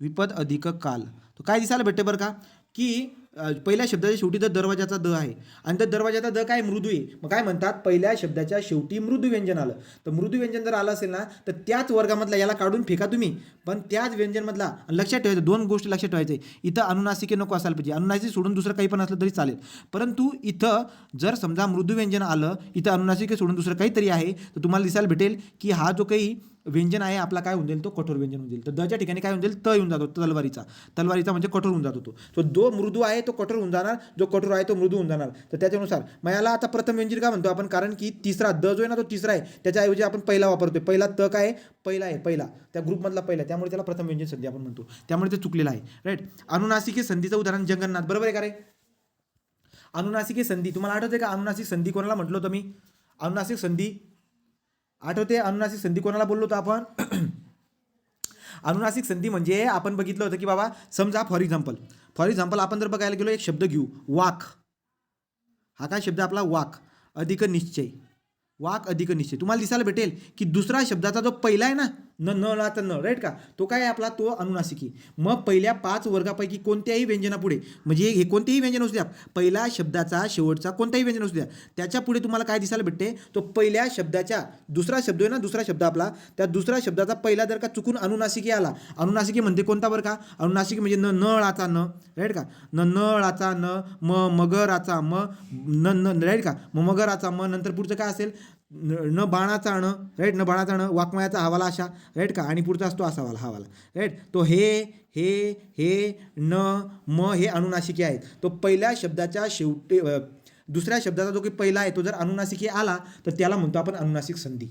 विपद अधिक काल. तो काय दिसायला भेटते बरं का की पहिल्या शब्दाच्या शेवटी तर दरवाजाचा द आहे आणि तर दरवाजाचा द काय मृदू आहे. मग काय म्हणतात, पहिल्या शब्दाच्या शेवटी मृदू व्यंजन आलं, तर मृदू व्यंजन जर आलं असेल ना तर त्याच वर्गामधला याला काढून फेका तुम्ही, पण त्याच व्यंजनमधला. लक्षात ठेवायचं, 2 गोष्टी लक्षात ठेवायचे, इथं अनुनासिके नको असायला पाहिजे, अनुनासिक सोडून दुसरं काही पण असलं तरी चालेल, परंतु इथं जर समजा मृदू व्यंजन आलं, इथं अनुनासिके सोडून दुसरं काहीतरी आहे, तर तुम्हाला दिसायला भेटेल की हा जो काही व्यंजन आहे आपला काय होऊन जाईल, तो कठोर व्यंजन होऊन जाईल. तर दच्या ठिकाणी काय होऊन जाईल, त येऊन जातो, तलवारीचा म्हणजे कठोर होऊन जातो तो. तो जो मृदू आहे तो कठोर होऊन जाणार, जो कठोर आहे तो मृदू होऊन जाणार. तर त्याच्यानुसार मग याला आता प्रथम व्यंजन का म्हणतो आपण, कारण की तिसरा द जो आहे ना तो तिसरा आहे, त्याच्याऐवजी आपण पहिला वापरतोय. पहिला त काय आहे, पहिला त्या ग्रुपमधला पहिला, त्यामुळे त्याला प्रथम व्यंजन संधी आपण म्हणतो, त्यामुळे ते चुकलेलं आहे, राईट. अनुनासिके संधीचं उदाहरण जगन्नाथ, बरोबर आहे का रे. अनुनासिके संधी तुम्हाला आठवते का, अनुनासिक संधी कोणाला म्हटलं होतं मी, अनुनासिक संधी आठवते, अनुनासिक संधी कोणाला बोललो होतो आपण अनुनासिक संधी म्हणजे आपण बघितलं होतं की बाबा समजा फॉर एक्झाम्पल आपण जर बघायला गेलो, एक शब्द घेऊ, वाक, हा काय शब्द आपला, वाक अधिक निश्चय, तुम्हाला दिसायला भेटेल की दुसरा शब्दाचा जो पहिला आहे ना नळाचा न, राईट का, तो काय आहे आपला, तो अनुनासिकी. मग पहिल्या 5 वर्गापैकी कोणत्याही व्यंजनापुढे, म्हणजे हे कोणतेही व्यंजन असू द्या, पहिल्या शब्दाचा शेवटचा कोणताही व्यंजन असू द्या, त्याच्या पुढे तुम्हाला काय दिसायला भेटते, तो पहिल्या शब्दाच्या दुसरा शब्द आहे ना, दुसरा शब्द आपला, त्या दुसऱ्या शब्दाचा पहिला जर का चुकून अनुनासिकी आला, अनुनासिकी म्हणजे कोणता बरं का, अनुनासिकी म्हणजे नळाचा न, राईट का, नळाचा न, मगराचा न, राईट का, मगराचा नंतर पुढचं काय असेल, न बाणाचा अण, राईट, न बाणाचा अण, वाक्मयाचा हवाला अशा, राईट का, आणि पुढचा असतो असा वाला, हवाला, राईट. तो हे न हे अनुनासिके आहेत. तो पहिल्या शब्दाच्या शेवटी दुसऱ्या शब्दाचा जो काही पहिला आहे तो जर अनुनासिके आला तर त्याला म्हणतो आपण अनुनासिक संधी.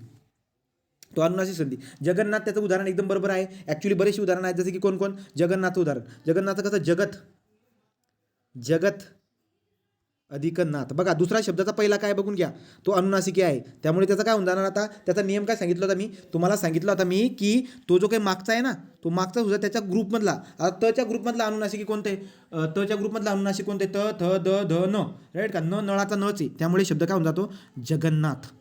तो अनुनासिक संधी. जगन्नाथ त्याचं उदाहरण एकदम बरोबर आहे. ॲक्च्युली बरेचसे उदाहरण आहेत, जसे की कोण जगन्नाथचं उदाहरण. जगन्नाथचं कसं, जगत अधिक नाथ. बघा दुसऱ्या शब्दाचा पहिला काय बघून घ्या, तो अनुनासिके आहे, त्यामुळे त्याचा काय होऊन जाणार, आता त्याचा नियम काय सांगितलं होता मी तुम्हाला, सांगितलं होता मी की तो जो काही मागचा आहे ना, तो मागचा सुद्धा त्याच्या ग्रुपमधला, आता तच्या ग्रुपमधला अनुनासिकी कोणते, तच्या ग्रुपमधला अनुनासिक कोणते, त थ द ध न, राईट का, नळाचा नच आहे, त्यामुळे शब्द काय होऊन जातो, जगन्नाथ.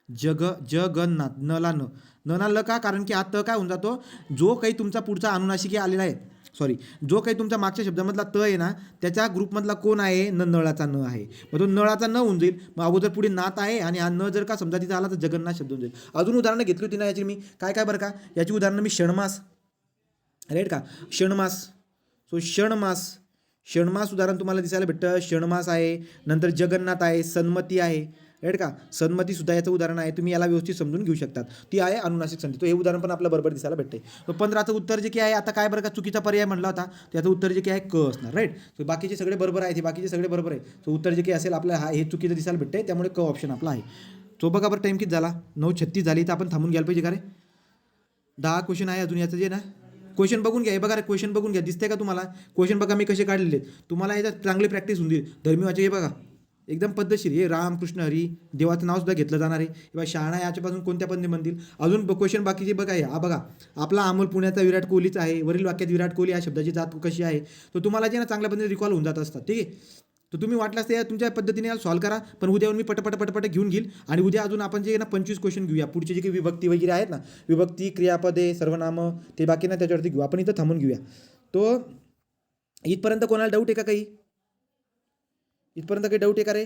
जगन्नाथ, नला न ल का, कारण की हा त काय होऊन जातो, जो काही तुमचा पुढचा अनुनासिकी आलेला आहे, सॉरी, जो काही तुमच्या मागच्या शब्दामधला त आहे ना, त्याच्या ग्रुपमधला कोण आहे, नळाचा न आहे, मग तो नळाचा न होऊन जाईल. मग अगोदर पुढे नाथ आहे आणि हा न जर का समजा तिथे आला तर जगन्नाथ शब्द होऊन जाईल. अजून उदाहरणं घेतली होती ना याची मी, काय बरं का, याची उदाहरणं मी षणमास, राईट का, षणमास. सो षणमास उदाहरण तुम्हाला दिसायला भेटतं, षणमास आहे, नंतर जगन्नाथ आहे, सन्मती आहे, राईट का, सन्मती सुद्धा याचं उदाहरण आहे. तुम्ही याला व्यवस्थित समजून घेऊ शकतात. ती आहे अनुनासिक संधी. तो हे उदाहरण पण आपल्या बरोबर दिसायला भेटते. तो 15चं उत्तर जे की आहे, आता काय बरं का, चुकीचा पर्याय म्हणला होता, त्याचं उत्तर जे की आहे क असणार, राईट. सो बाकीचे सगळे बरोबर आहेत, हे बाकीचे सगळे बरोबर आहे. सो उत्तर जे काही असेल आपल्या हे चुकीचं दिसायला भेटते, त्यामुळे क ऑप्शन आपला आहे. सो बघा बरं टाईम किती झाला, 9:36 झाली, तर आपण थांबून घ्यायला पाहिजे का रे. 10 क्वेश्चन आहे अजून याचं जे ना, क्वेश्चन बघून घ्या, हे बघा रे, क्वेश्चन बघून घ्या, दिसते का तुम्हाला, क्वेश्चन बघा मी कसे काढलेले आहेत, तुम्हाला याच्यात चांगली प्रॅक्टिस होऊन जाईल. धर्मीवाचे हे बघा एकदम पद्धतशीर, हे रामकृष्ण हरी, देवाचं नाव सुद्धा घेतलं जाणार आहे, किंवा शहाणा याच्यापासून कोणत्या पण म्हणतील. अजून क्वेश्चन बाकीचे बघा, हा बघा, आपला अमोल पुण्याचा विराट कोहलीचा आहे, वरील वाक्यात विराट कोहली या शब्दाची जात कशी आहे, तो तुम्हाला जे ना चांगल्या पद्धतीने रिकॉल होऊन जात असतात, ठीक आहे. तर तुम्ही वाटल्यास ते तुमच्या पद्धतीने याला सॉल्व्ह करा, पण उद्यावर मी पटपट घेऊन घेईल, आणि उद्या अजून आपण जे ना 25 क्वेश्चन घेऊया, पुढचे जे काही विभक्ती वगैरे आहेत ना, विभक्ती, क्रियापदे, सर्वनामं, ते बाकी ना त्याच्यावरती घेऊ आपण. इथं थांबून घेऊया. तो इथपर्यंत कोणाला डाऊट आहे का, काही इथपर्यंत काही डाऊट आहे का रे.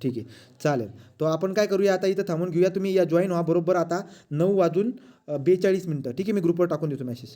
ठीक आहे, चालेल. तो आपण काय करूया, आता इथं थांबून घेऊया. तुम्ही या जॉईन व्हा बरोबर आता 9:42 ठीक आहे. मी ग्रुपवर टाकून देतो मेसेज.